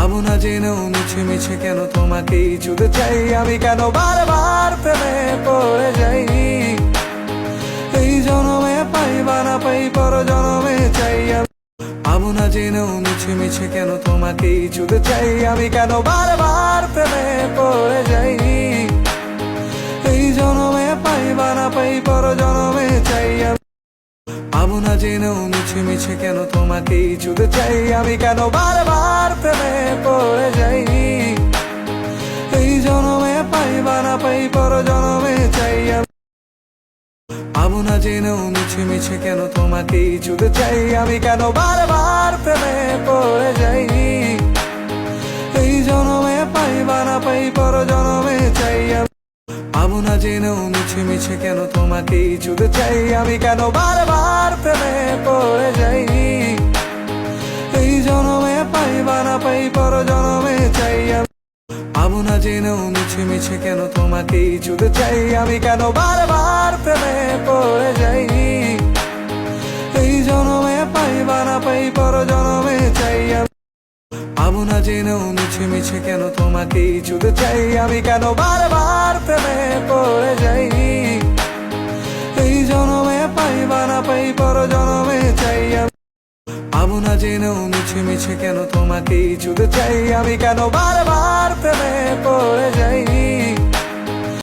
পাবো না জেনেও মিছে মিছে কেন তোমাকেই ছুঁতে চাই আমি, কেন বারবার প্রেমে পড়ে যাই। এই জনমে পাই বা না পাই পর জনমে চাই আমি। পাবো না জেনেও মিছে মিছে কেন তোমাকেই ছুঁতে চাই আমি, কেন বারবার প্রেমে পড়ে যাই। এই জনমে পাই বা না পাই পর জনমে চাই আমি। পাবো না জেনেও মিছে মিছে কেন তোমাকেই ছুঁতে চাই আমি, কেন বারবার প্রেমে পড়ে যাই। এই জনমে পাই বা না পাই পর জনমে চাই আমি। পাবো না জেনেও মিছে মিছে কেন তোমাকেই ছুঁতে চাই আমি, কেন বারবার প্রেমে পড়ে যাই। এই জনমে পাই বা না পাই পর জনমে চাই আমি। পাবো না জেনেও মিছে মিছে কেন তোমাকেই ছুঁতে চাই আমি, কেন বারবার প্রেমে পড়ে যাই। এই জনমে পাই বা না পাই পর জনমে চাই আমি। পাবো না জেনেও মিছে মিছে কেন তোমাকেই ছুঁতে চাই আমি, কেন বারবার প্রেমে পড়ে যাই। এই জনমে পাই বা না পাই পর জনমে চাই আমি। পাবো না জেনেও মিছে মিছে কেন তোমাকেই ছুঁতে চাই আমি, কেন বারবার প্রেমে পড়ে যাই। এই জনমে পাই বা না পাই পর জনমে চাই আমি। পাবো না জেনেও মিছে মিছে কেন তোমাকেই ছুঁতে চাই আমি, কেন বারবার প্রেমে পড়ে যাই।